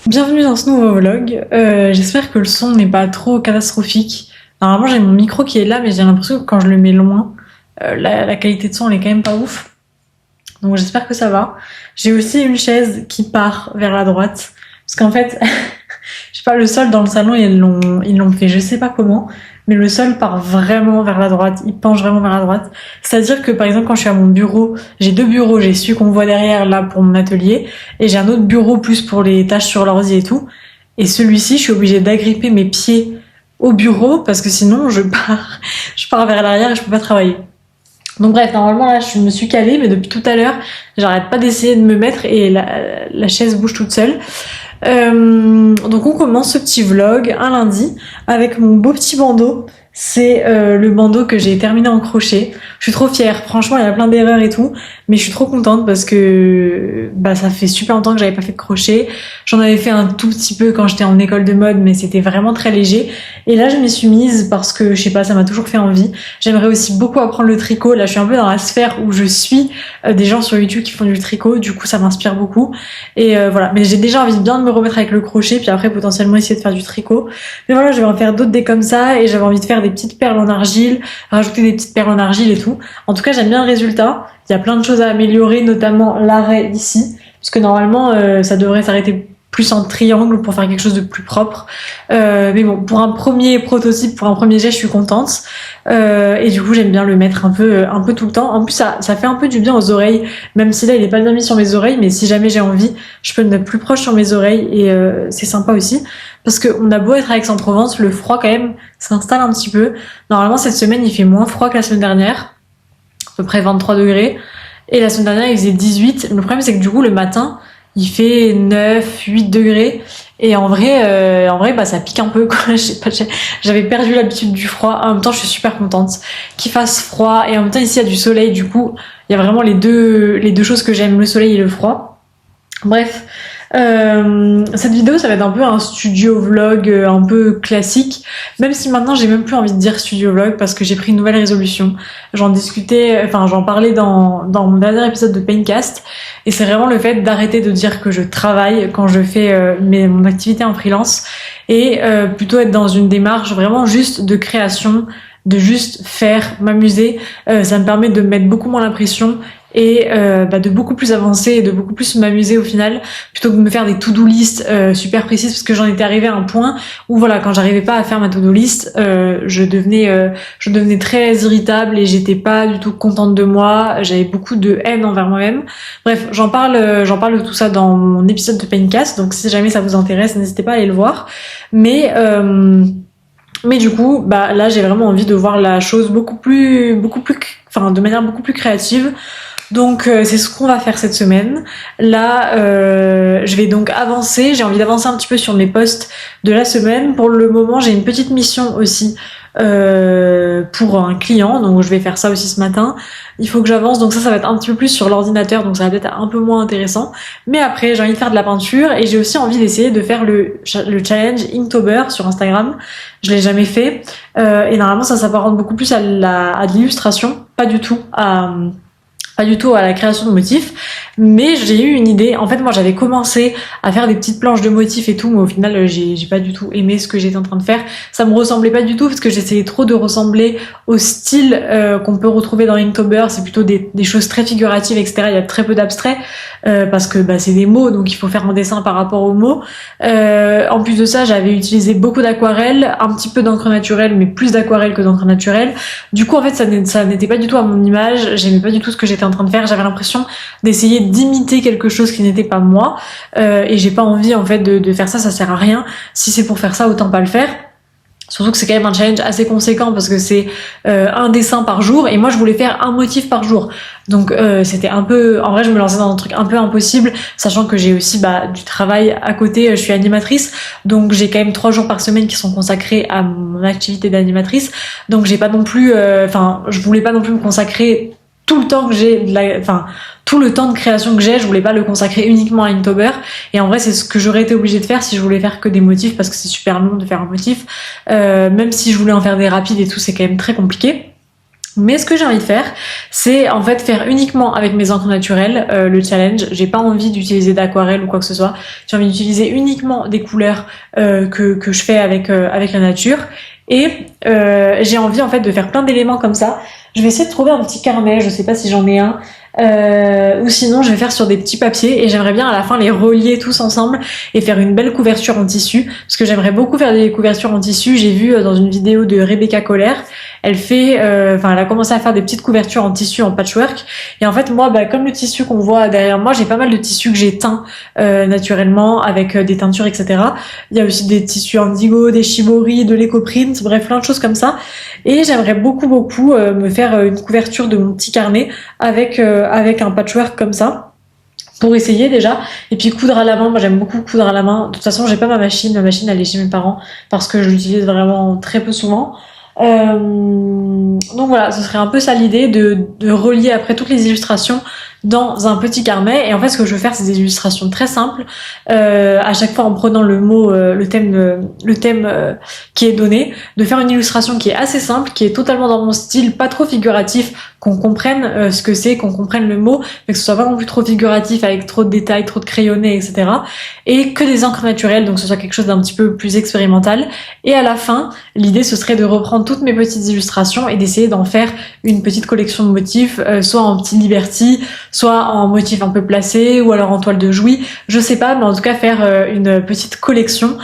Bienvenue dans ce nouveau vlog. J'espère que le son n'est pas trop catastrophique. Normalement, j'ai mon micro qui est là, mais j'ai l'impression que quand je le mets loin, la qualité de son elle est quand même pas ouf. Donc j'espère que ça va. J'ai aussi une chaise qui part vers la droite. Parce qu'en fait, je sais pas, le sol dans le salon, ils l'ont fait je sais pas comment, mais le sol part vraiment vers la droite. Il penche vraiment vers la droite. C'est-à-dire que par exemple, quand je suis à mon bureau, j'ai deux bureaux. J'ai celui qu'on voit derrière là pour mon atelier, et j'ai un autre bureau plus pour les tâches sur l'ordi et tout. Et celui-ci, je suis obligée d'agripper mes pieds au bureau parce que sinon je pars vers l'arrière et je peux pas travailler. Donc bref, normalement là je me suis calée, mais depuis tout à l'heure j'arrête pas d'essayer de me mettre et la chaise bouge toute seule. Donc on commence ce petit vlog un lundi avec mon beau petit bandeau. C'est le bandeau que j'ai terminé en crochet. Je suis trop fière, franchement il y a plein d'erreurs et tout, mais je suis trop contente parce que ça fait super longtemps que j'avais pas fait de crochet. J'en avais fait un tout petit peu quand j'étais en école de mode, mais c'était vraiment très léger. Et là je m'y suis mise parce que je sais pas, ça m'a toujours fait envie. J'aimerais aussi beaucoup apprendre le tricot. Là je suis un peu dans la sphère où je suis des gens sur YouTube qui font du tricot, du coup ça m'inspire beaucoup. Et voilà, mais j'ai déjà envie de bien de me remettre avec le crochet, puis après potentiellement essayer de faire du tricot. Mais voilà, je vais en faire d'autres des comme ça, et j'avais envie de faire des petites perles en argile, rajouter des petites perles en argile et tout. En tout cas, j'aime bien le résultat. Il y a plein de choses à améliorer, notamment l'arrêt ici, parce que normalement, ça devrait s'arrêter plus en triangle pour faire quelque chose de plus propre. Mais bon, pour un premier prototype, pour un premier jet, je suis contente. Et du coup, j'aime bien le mettre un peu tout le temps. En plus, ça fait un peu du bien aux oreilles, même si là, il est pas bien mis sur mes oreilles, mais si jamais j'ai envie, je peux le mettre plus proche sur mes oreilles et c'est sympa aussi. Parce qu'on a beau être à Aix-en-Provence, le froid quand même s'installe un petit peu. Normalement, cette semaine, il fait moins froid que la semaine dernière, à peu près 23 degrés. Et la semaine dernière, il faisait 18. Le problème, c'est que du coup, le matin, il fait 9, 8 degrés. Et en vrai, ça pique un peu, quoi. Je sais pas, j'avais perdu l'habitude du froid. En même temps, je suis super contente qu'il fasse froid. Et en même temps, ici, il y a du soleil. Du coup, il y a vraiment les deux choses que j'aime, le soleil et le froid. Bref. Cette vidéo ça va être un peu un studio vlog un peu classique, même si maintenant j'ai même plus envie de dire studio vlog parce que j'ai pris une nouvelle résolution. J'en parlais dans mon dernier épisode de Paincast, et c'est vraiment le fait d'arrêter de dire que je travaille quand je fais mon activité en freelance, et plutôt être dans une démarche vraiment juste de création, de juste faire, m'amuser. Ça me permet de mettre beaucoup moins la pression et de beaucoup plus avancer et de beaucoup plus m'amuser au final, plutôt que de me faire des to-do list super précises, parce que j'en étais arrivée à un point où voilà, quand j'arrivais pas à faire ma to-do list, je devenais très irritable et j'étais pas du tout contente de moi, j'avais beaucoup de haine envers moi-même. Bref, j'en parle de tout ça dans mon épisode de Paincast, donc si jamais ça vous intéresse, n'hésitez pas à aller le voir. Mais du coup, là j'ai vraiment envie de voir la chose de manière beaucoup plus créative. Donc c'est ce qu'on va faire cette semaine. Là, je vais donc avancer. J'ai envie d'avancer un petit peu sur mes posts de la semaine. Pour le moment, j'ai une petite mission aussi pour un client, donc je vais faire ça aussi ce matin. Il faut que j'avance, donc ça va être un petit peu plus sur l'ordinateur, donc ça va peut-être un peu moins intéressant. Mais après, j'ai envie de faire de la peinture et j'ai aussi envie d'essayer de faire le challenge Inktober sur Instagram. Je l'ai jamais fait et normalement ça s'apparente beaucoup plus à de l'illustration, pas du tout à la création de motifs, mais j'ai eu une idée. En fait, moi, j'avais commencé à faire des petites planches de motifs et tout, mais au final, j'ai pas du tout aimé ce que j'étais en train de faire. Ça me ressemblait pas du tout parce que j'essayais trop de ressembler au style qu'on peut retrouver dans Inktober. C'est plutôt des choses très figuratives, etc. Il y a très peu d'abstrait parce que c'est des mots, donc il faut faire un dessin par rapport aux mots. En plus de ça, j'avais utilisé beaucoup d'aquarelle, un petit peu d'encre naturelle, mais plus d'aquarelle que d'encre naturelle. Du coup, en fait, ça n'était pas du tout à mon image. J'aimais pas du tout ce que j'étais en train de faire. J'avais l'impression d'essayer d'imiter quelque chose qui n'était pas moi, et j'ai pas envie en fait de faire ça. Ça sert à rien. Si c'est pour faire ça, autant pas le faire. Surtout que c'est quand même un challenge assez conséquent parce que c'est un dessin par jour, et moi je voulais faire un motif par jour. Donc c'était un peu, en vrai je me lançais dans un truc un peu impossible, sachant que j'ai aussi du travail à côté. Je suis animatrice, donc j'ai quand même 3 jours par semaine qui sont consacrés à mon activité d'animatrice. Donc j'ai pas non plus, je voulais pas non plus me consacrer tout le temps que j'ai tout le temps de création que j'ai, je voulais pas le consacrer uniquement à Inktober. Et en vrai, c'est ce que j'aurais été obligée de faire si je voulais faire que des motifs, parce que c'est super long de faire un motif. Même si je voulais en faire des rapides et tout, c'est quand même très compliqué. Mais ce que j'ai envie de faire, c'est en fait faire uniquement avec mes encres naturelles le challenge. J'ai pas envie d'utiliser d'aquarelle ou quoi que ce soit. J'ai envie d'utiliser uniquement des couleurs que je fais avec la nature. Et j'ai envie en fait de faire plein d'éléments comme ça. Je vais essayer de trouver un petit carnet. Je sais pas si j'en ai un. Ou sinon je vais faire sur des petits papiers et j'aimerais bien à la fin les relier tous ensemble et faire une belle couverture en tissu parce que j'aimerais beaucoup faire des couvertures en tissu. J'ai vu dans une vidéo de Rebecca Coller, elle a commencé à faire des petites couvertures en tissu en patchwork et en fait moi comme le tissu qu'on voit derrière moi, j'ai pas mal de tissus que j'ai teints naturellement avec des teintures etc. Il y a aussi des tissus indigo, des shibori, de l'écoprint, bref plein de choses comme ça et j'aimerais beaucoup me faire une couverture de mon petit carnet avec un patchwork comme ça pour essayer déjà et puis coudre à la main. Moi j'aime beaucoup coudre à la main. De toute façon j'ai pas ma machine elle est chez mes parents parce que je l'utilise vraiment très peu souvent. Donc voilà, ce serait un peu ça l'idée de relier après toutes les illustrations dans un petit carnet et en fait ce que je veux faire c'est des illustrations très simples à chaque fois en prenant le mot le thème qui est donné, de faire une illustration qui est assez simple, qui est totalement dans mon style, pas trop figuratif, qu'on comprenne ce que c'est, qu'on comprenne le mot mais que ce soit pas non plus trop figuratif avec trop de détails, trop de crayonnés etc. et que des encres naturelles, donc ce soit quelque chose d'un petit peu plus expérimental et à la fin l'idée ce serait de reprendre toutes mes petites illustrations et d'essayer d'en faire une petite collection de motifs, soit en petit Liberty, soit en motif un peu placé ou alors en toile de Jouy, je sais pas, mais en tout cas faire une petite collection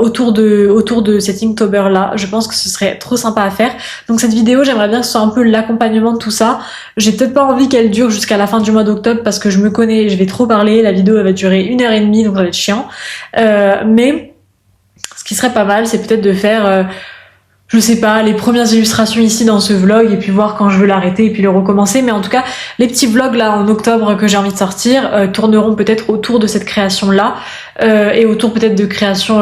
autour de cet Inktober là. Je pense que ce serait trop sympa à faire. Donc cette vidéo, j'aimerais bien que ce soit un peu l'accompagnement de tout ça. J'ai peut-être pas envie qu'elle dure jusqu'à la fin du mois d'octobre parce que je me connais, je vais trop parler, la vidéo elle va durer 1h30 donc ça va être chiant. Mais ce qui serait pas mal, c'est peut-être de faire je sais pas, les premières illustrations ici dans ce vlog et puis voir quand je veux l'arrêter et puis le recommencer. Mais en tout cas, les petits vlogs là en octobre que j'ai envie de sortir tourneront peut-être autour de cette création là et autour peut-être de création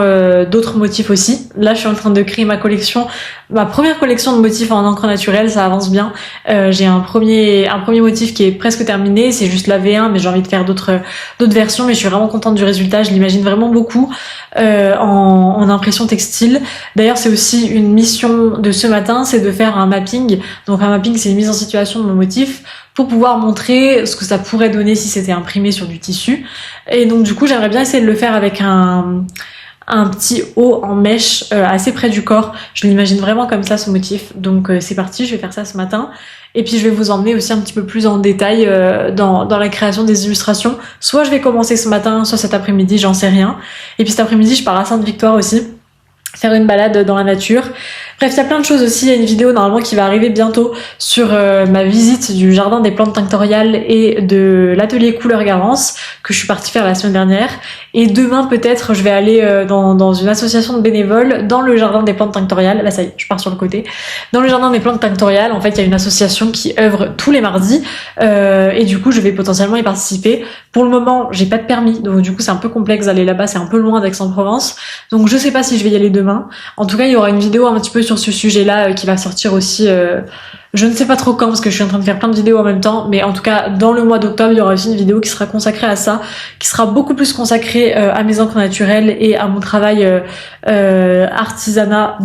d'autres motifs aussi. Là, je suis en train de créer ma première collection de motifs en encre naturelle, ça avance bien. J'ai un premier motif qui est presque terminé, c'est juste la V1 mais j'ai envie de faire d'autres versions mais je suis vraiment contente du résultat, je l'imagine vraiment beaucoup en impression textile. D'ailleurs, c'est aussi une mission de ce matin, c'est de faire un mapping. Donc un mapping, c'est une mise en situation de mon motif pour pouvoir montrer ce que ça pourrait donner si c'était imprimé sur du tissu. Et donc du coup, j'aimerais bien essayer de le faire avec un petit haut en mèche assez près du corps. Je l'imagine vraiment comme ça ce motif. Donc c'est parti, je vais faire ça ce matin. Et puis je vais vous emmener aussi un petit peu plus en détail dans la création des illustrations. Soit je vais commencer ce matin, soit cet après-midi, j'en sais rien. Et puis cet après-midi, je pars à Sainte-Victoire aussi, faire une balade dans la nature. Bref, il y a plein de choses aussi. Il y a une vidéo normalement qui va arriver bientôt sur ma visite du jardin des plantes tinctoriales et de l'atelier Couleur Garance que je suis partie faire la semaine dernière. Et demain peut-être je vais aller dans une association de bénévoles dans le jardin des plantes tinctoriales. Là ça y est, je pars sur le côté. Dans le jardin des plantes tinctoriales, en fait il y a une association qui œuvre tous les mardis et du coup je vais potentiellement y participer. Pour le moment j'ai pas de permis, donc du coup c'est un peu complexe d'aller là-bas, c'est un peu loin d'Aix-en-Provence. Donc je sais pas si je vais y aller demain. En tout cas il y aura une vidéo un petit peu sur ce sujet-là qui va sortir aussi. Je ne sais pas trop quand parce que je suis en train de faire plein de vidéos en même temps, mais en tout cas dans le mois d'octobre il y aura aussi une vidéo qui sera consacrée à ça, qui sera beaucoup plus consacrée à mes encres naturelles et à mon travail artisanal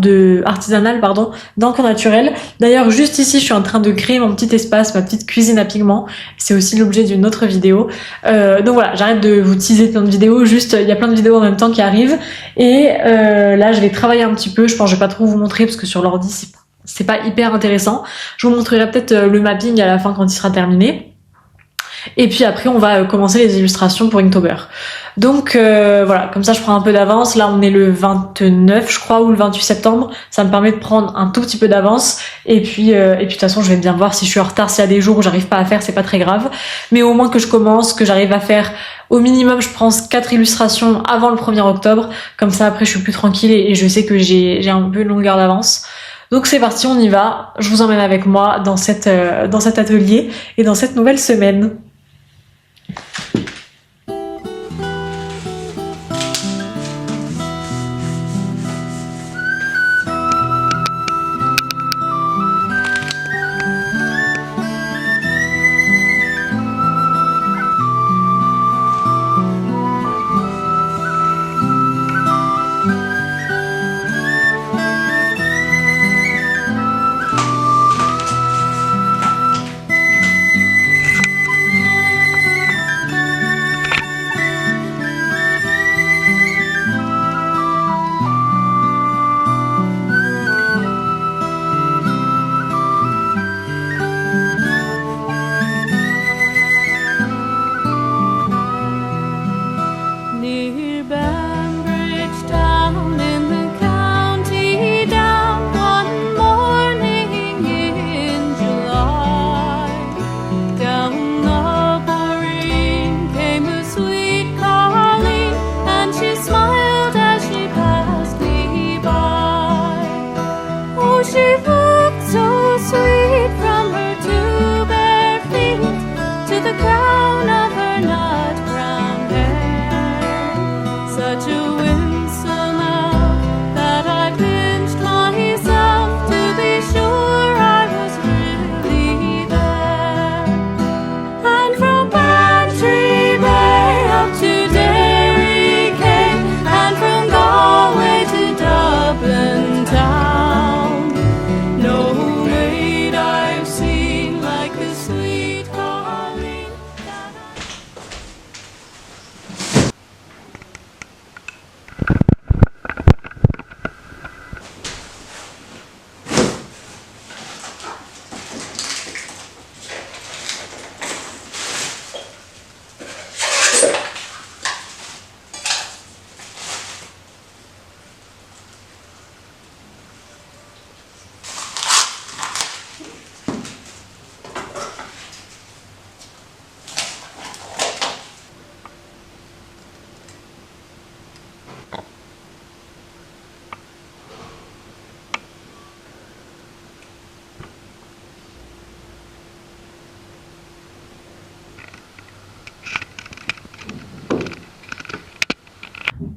d'encre naturelle. D'ailleurs juste ici je suis en train de créer mon petit espace, ma petite cuisine à pigments. C'est aussi l'objet d'une autre vidéo. Donc voilà, j'arrête de vous teaser plein de vidéos, juste il y a plein de vidéos en même temps qui arrivent et là je vais travailler un petit peu. Je pense que je vais pas trop vous montrer parce que sur l'ordi c'est pas hyper intéressant. Je vous montrerai peut-être le mapping à la fin quand il sera terminé. Et puis après on va commencer les illustrations pour Inktober. Donc voilà, comme ça je prends un peu d'avance. Là on est le 29 je crois ou le 28 septembre. Ça me permet de prendre un tout petit peu d'avance. Et puis de toute façon je vais bien voir si je suis en retard, s'il y a des jours où j'arrive pas à faire, c'est pas très grave. Mais au moins que je commence, que j'arrive à faire au minimum je prends 4 illustrations avant le 1er octobre. Comme ça après je suis plus tranquille et je sais que j'ai un peu une longueur d'avance. Donc c'est parti, on y va. Je vous emmène avec moi dans cet atelier et dans cette nouvelle semaine.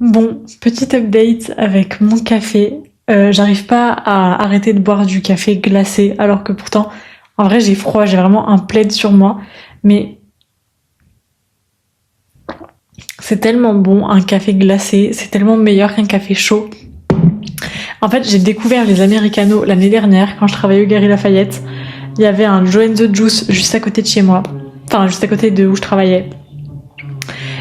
Bon, petit update avec mon café. J'arrive pas à arrêter de boire du café glacé alors que pourtant, en vrai, j'ai froid, j'ai vraiment un plaid sur moi. Mais c'est tellement bon un café glacé, c'est tellement meilleur qu'un café chaud. En fait, j'ai découvert les Americanos l'année dernière quand je travaillais au Galeries Lafayette. Il y avait un Joe and the Juice juste à côté de chez moi. Enfin, juste à côté de où je travaillais.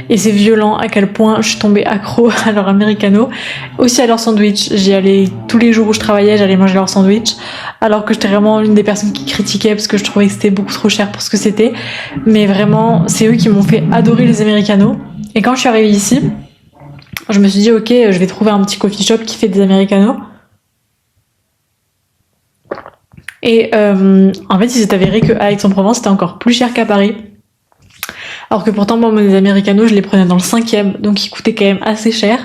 Et c'est violent à quel point je suis tombée accro à leur Americano. Aussi à leur sandwich. J'y allais tous les jours où je travaillais, j'allais manger leur sandwich. Alors que j'étais vraiment l'une des personnes qui critiquait parce que je trouvais que c'était beaucoup trop cher pour ce que c'était. Mais vraiment, c'est eux qui m'ont fait adorer les Americanos. Et quand je suis arrivée ici, je me suis dit, ok, je vais trouver un petit coffee shop qui fait des Americanos. Et en fait, il s'est avéré qu'à Aix-en-Provence, c'était encore plus cher qu'à Paris. Alors que pourtant, moi, mes Americanos, je les prenais dans le 5e, donc ils coûtaient quand même assez cher.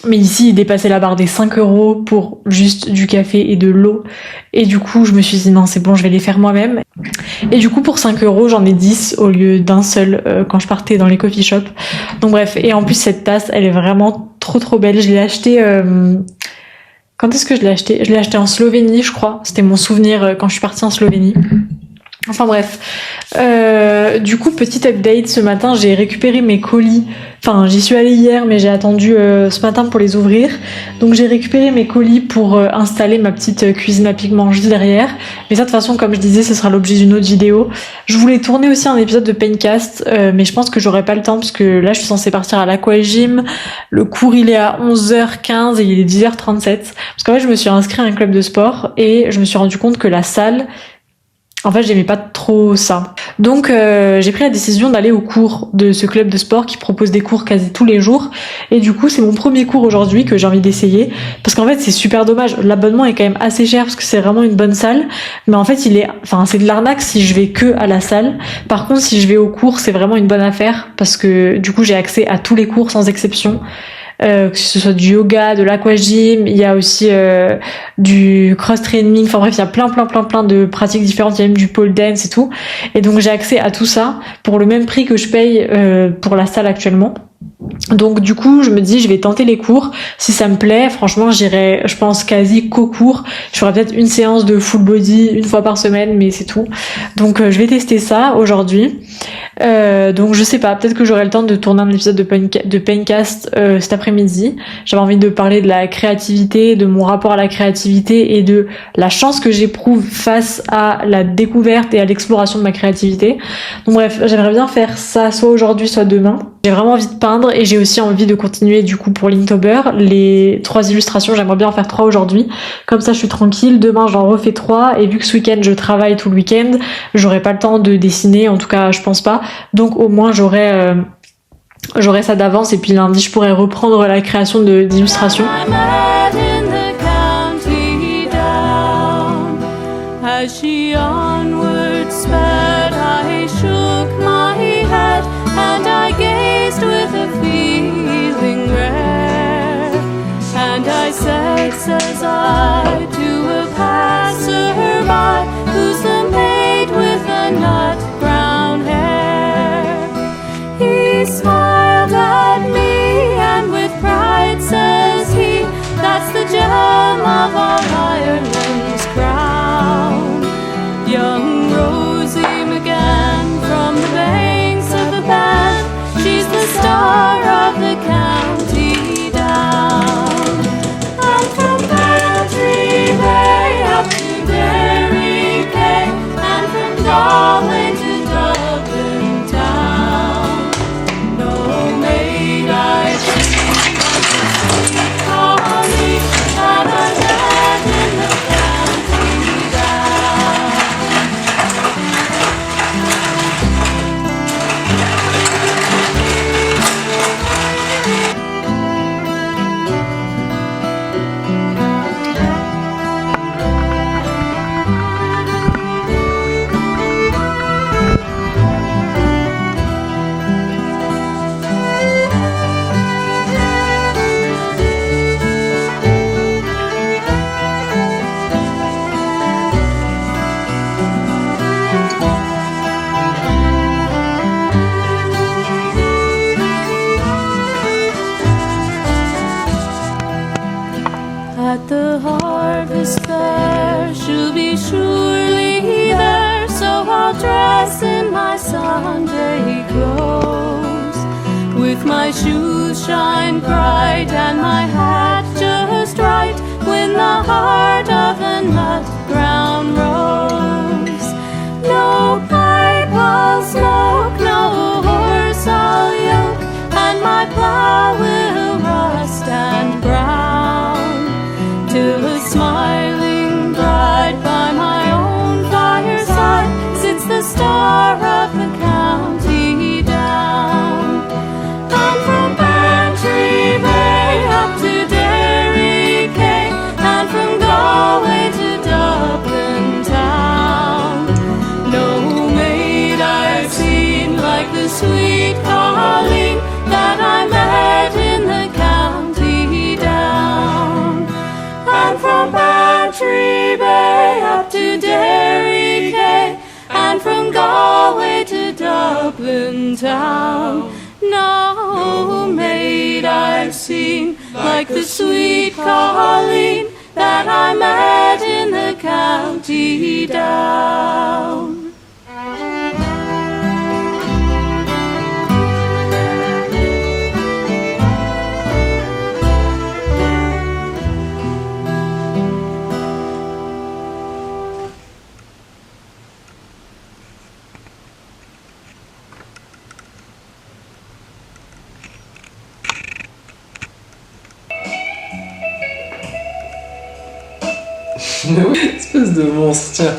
Mais ici, ils dépassaient la barre des 5 € pour juste du café et de l'eau. Et du coup, je me suis dit, non, c'est bon, je vais les faire moi-même. Et du coup, pour 5 € j'en ai 10 au lieu d'un seul quand je partais dans les coffee shops. Donc bref, et en plus, cette tasse, elle est vraiment trop trop belle. Je l'ai achetée... Quand est-ce que je l'ai acheté? Je l'ai acheté en Slovénie, je crois. C'était mon souvenir quand je suis partie en Slovénie. Enfin bref. Du coup, petit update. Ce matin, j'ai récupéré mes colis. Enfin, j'y suis allée hier, mais j'ai attendu ce matin pour les ouvrir. Donc j'ai récupéré mes colis pour installer ma petite cuisine à pigments juste derrière. Mais ça, de toute façon, comme je disais, ce sera l'objet d'une autre vidéo. Je voulais tourner aussi un épisode de Paincast, mais je pense que j'aurai pas le temps parce que là, je suis censée partir à l'aquagym. Le cours, il est à 11h15 et il est 10h37. Parce qu'en fait, je me suis inscrite à un club de sport et je me suis rendu compte que la salle... En fait, j'aimais pas trop ça. Donc, j'ai pris la décision d'aller au cours de ce club de sport qui propose des cours quasi tous les jours. Et du coup, c'est mon premier cours aujourd'hui que j'ai envie d'essayer. Parce qu'en fait, c'est super dommage. L'abonnement est quand même assez cher parce que c'est vraiment une bonne salle. Mais en fait, c'est de l'arnaque si je vais que à la salle. Par contre, si je vais au cours, c'est vraiment une bonne affaire. Parce que du coup, j'ai accès à tous les cours sans exception. Que ce soit du yoga, de l'aquagym, il y a aussi du cross-training, enfin bref, il y a plein de pratiques différentes, il y a même du pole dance et tout. Et donc j'ai accès à tout ça pour le même prix que je paye pour la salle actuellement. Donc du coup, je me dis, je vais tenter les cours. Si ça me plaît, franchement, j'irai, je pense, quasi qu'au cours. Je ferai peut-être une séance de full body une fois par semaine, mais c'est tout. Donc je vais tester ça aujourd'hui. Donc je sais pas, peut-être que j'aurai le temps de tourner un épisode de Paincast cet après-midi. J'avais envie de parler de la créativité, de mon rapport à la créativité et de la chance que j'éprouve face à la découverte et à l'exploration de ma créativité. Donc bref, j'aimerais bien faire ça soit aujourd'hui, soit demain. J'ai vraiment envie de peindre et j'ai aussi envie de continuer du coup pour Linktober. Les 3 illustrations, j'aimerais bien en faire 3 aujourd'hui. Comme ça, je suis tranquille. Demain, j'en refais 3. Et vu que ce week-end, je travaille tout le week-end, j'aurai pas le temps de dessiner. En tout cas, je pense pas. Donc au moins, j'aurai ça d'avance. Et puis lundi, je pourrai reprendre la création d'illustrations. And I gazed with a feeling rare, and I said, says I, to a passerby, who's the maid with the nut brown hair. He smiled at me, and with pride says he, that's the gem of all Ireland's crown. Young Rosie McGann from the banks of the Banff, she's the star of the county down. And from Bantry Bay up At the harvest fair, she'll be surely there, so I'll dress in my Sunday clothes, with my shoes shine bright and my hat just right, when the heart of the nut brown rose. No pipe I'll smoke, no horse I'll yoke, and my plow will rust and brown, till a smiling bride by my own fireside sits the star of the county down. And from Bantry Bay up to Derry Quay, and from Galway to Dublin town, no maid I've seen like the sweet Colleen that I met in the county down. And from Bantry Bay up to Derry Quay, and from Galway to Dublin town, no maid I've seen like the sweet Colleen that I met in the county down. Espèce de monstre, tiens.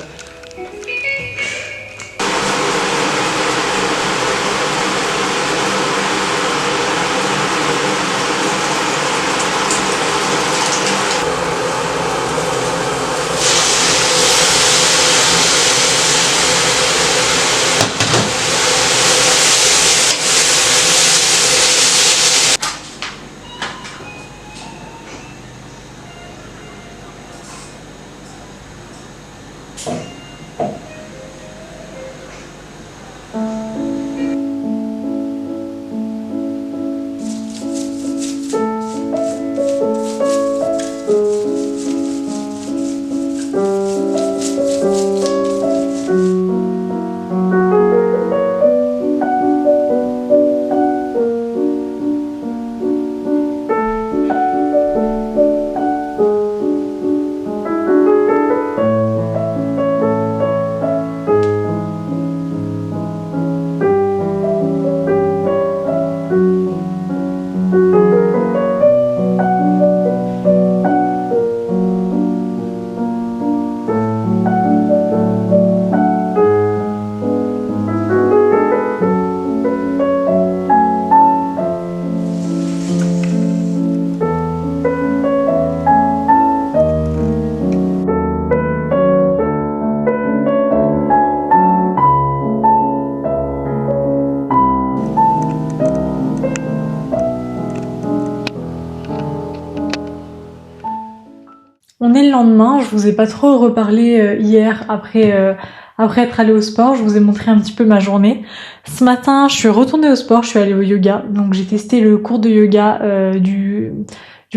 On est le lendemain, je vous ai pas trop reparlé hier après être allée au sport, je vous ai montré un petit peu ma journée. Ce matin, je suis retournée au sport, je suis allée au yoga, donc j'ai testé le cours de yoga du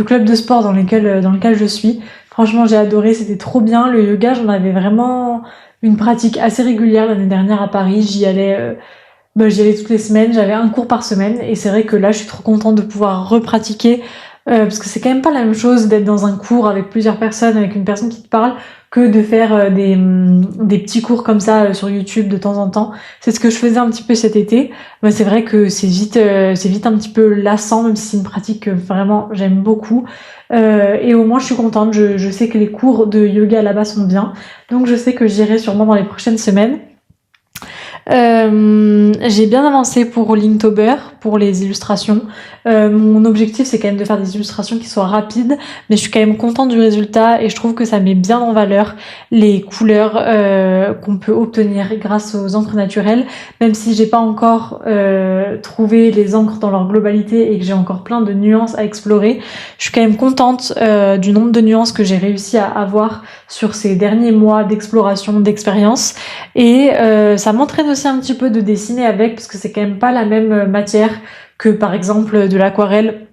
club de sport dans lequel je suis. Franchement, j'ai adoré, c'était trop bien. Le yoga, j'en avais vraiment une pratique assez régulière l'année dernière à Paris, j'y allais toutes les semaines, j'avais un cours par semaine, et c'est vrai que là, je suis trop contente de pouvoir repratiquer. Parce que c'est quand même pas la même chose d'être dans un cours avec plusieurs personnes, avec une personne qui te parle, que de faire des petits cours comme ça sur YouTube de temps en temps. C'est ce que je faisais un petit peu cet été. Mais c'est vrai que c'est vite un petit peu lassant, même si c'est une pratique que vraiment j'aime beaucoup. Et au moins je suis contente, je sais que les cours de yoga là-bas sont bien, donc je sais que j'irai sûrement dans les prochaines semaines. J'ai bien avancé pour Linktober, pour les illustrations. Mon objectif, c'est quand même de faire des illustrations qui soient rapides, mais je suis quand même contente du résultat et je trouve que ça met bien en valeur les couleurs qu'on peut obtenir grâce aux encres naturelles, même si j'ai pas encore trouvé les encres dans leur globalité et que j'ai encore plein de nuances à explorer. Je suis quand même contente du nombre de nuances que j'ai réussi à avoir sur ces derniers mois d'exploration, d'expérience, et ça m'entraîne aussi un petit peu de dessiner avec, parce que c'est quand même pas la même matière que par exemple de l'aquarelle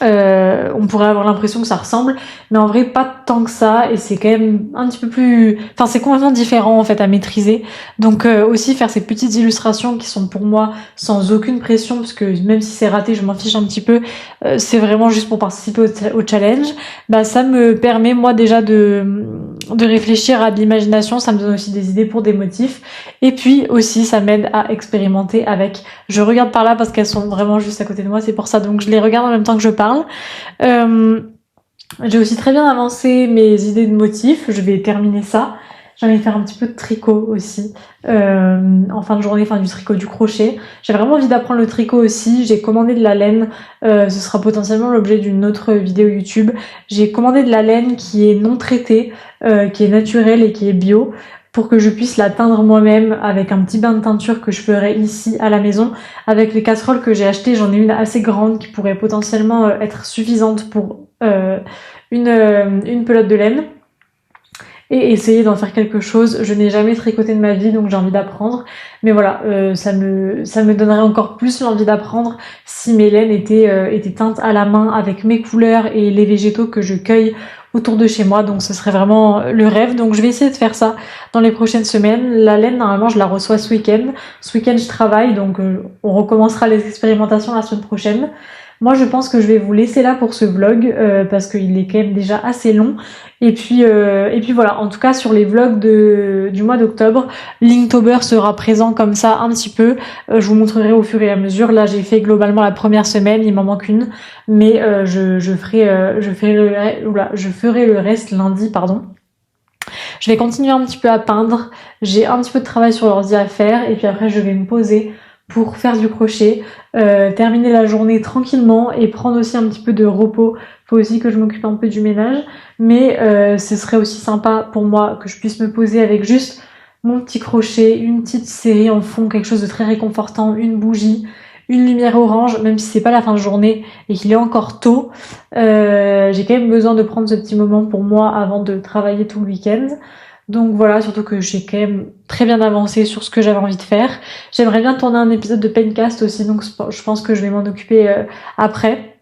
On pourrait avoir l'impression que ça ressemble, mais en vrai pas tant que ça, et c'est quand même un petit peu plus, enfin c'est complètement différent en fait à maîtriser. Donc aussi faire ces petites illustrations qui sont pour moi sans aucune pression, parce que même si c'est raté, je m'en fiche un petit peu. C'est vraiment juste pour participer au challenge. Bah ça me permet moi déjà de réfléchir à de l'imagination, ça me donne aussi des idées pour des motifs, et puis aussi ça m'aide à expérimenter avec. Je regarde par là parce qu'elles sont vraiment juste à côté de moi, c'est pour ça, donc je les regarde en même temps que je parle. J'ai aussi très bien avancé mes idées de motifs, je vais terminer ça. J'ai envie de faire un petit peu de tricot aussi, en fin de journée, enfin du tricot, du crochet. J'ai vraiment envie d'apprendre le tricot aussi, j'ai commandé de la laine, ce sera potentiellement l'objet d'une autre vidéo YouTube. J'ai commandé de la laine qui est non traitée, qui est naturelle et qui est bio, pour que je puisse la teindre moi-même avec un petit bain de teinture que je ferai ici à la maison. Avec les casseroles que j'ai achetées, j'en ai une assez grande qui pourrait potentiellement être suffisante pour une pelote de laine. Et essayer d'en faire quelque chose. Je n'ai jamais tricoté de ma vie, donc j'ai envie d'apprendre. Mais voilà, ça me donnerait encore plus l'envie d'apprendre si mes laines étaient teintes à la main avec mes couleurs et les végétaux que je cueille autour de chez moi. Donc ce serait vraiment le rêve. Donc je vais essayer de faire ça dans les prochaines semaines. La laine, normalement, je la reçois ce week-end. Ce week-end, je travaille, donc on recommencera les expérimentations la semaine prochaine. Moi, je pense que je vais vous laisser là pour ce vlog parce qu'il est quand même déjà assez long. Et puis voilà. En tout cas, sur les vlogs du mois d'octobre, Linktober sera présent comme ça un petit peu. Je vous montrerai au fur et à mesure. Là, j'ai fait globalement la première semaine. Il m'en manque une, mais je ferai le reste lundi, pardon. Je vais continuer un petit peu à peindre. J'ai un petit peu de travail sur l'ordi à faire et puis après, je vais me poser pour faire du crochet, terminer la journée tranquillement et prendre aussi un petit peu de repos. Faut aussi que je m'occupe un peu du ménage, mais ce serait aussi sympa pour moi que je puisse me poser avec juste mon petit crochet, une petite série en fond, quelque chose de très réconfortant, une bougie, une lumière orange, même si c'est pas la fin de journée et qu'il est encore tôt. J'ai quand même besoin de prendre ce petit moment pour moi avant de travailler tout le week-end. Donc voilà, surtout que j'ai quand même très bien avancé sur ce que j'avais envie de faire. J'aimerais bien tourner un épisode de Pencast aussi, donc je pense que je vais m'en occuper après.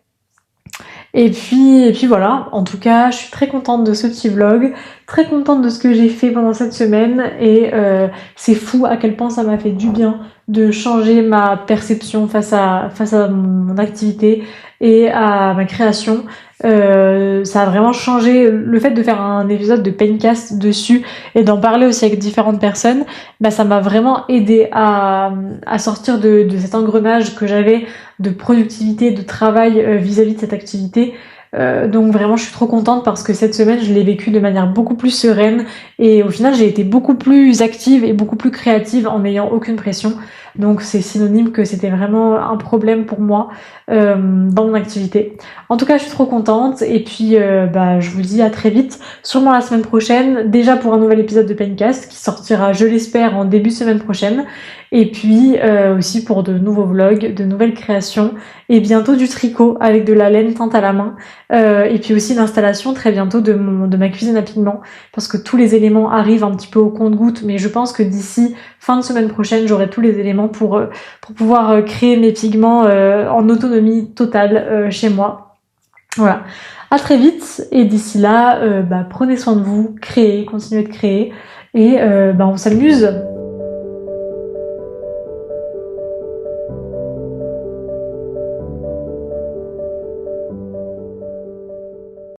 Et puis voilà, en tout cas, je suis très contente de ce petit vlog, très contente de ce que j'ai fait pendant cette semaine et c'est fou à quel point ça m'a fait du bien de changer ma perception face à mon activité et à ma création. Ça a vraiment changé le fait de faire un épisode de Pencast dessus et d'en parler aussi avec différentes personnes. Bah ça m'a vraiment aidé à sortir de cet engrenage que j'avais de productivité, de travail vis-à-vis de cette activité. Donc vraiment je suis trop contente parce que cette semaine je l'ai vécue de manière beaucoup plus sereine et au final j'ai été beaucoup plus active et beaucoup plus créative en n'ayant aucune pression. Donc c'est synonyme que c'était vraiment un problème pour moi dans mon activité. En tout cas je suis trop contente et puis je vous dis à très vite, sûrement la semaine prochaine, déjà pour un nouvel épisode de Pencast qui sortira je l'espère en début de semaine prochaine. Et puis aussi pour de nouveaux vlogs, de nouvelles créations et bientôt du tricot avec de la laine teinte à la main et puis aussi l'installation très bientôt de ma cuisine à pigments parce que tous les éléments arrivent un petit peu au compte-gouttes mais je pense que d'ici fin de semaine prochaine j'aurai tous les éléments pour pouvoir créer mes pigments en autonomie totale chez moi. Voilà, à très vite et d'ici là prenez soin de vous, créez, continuez de créer et on s'amuse.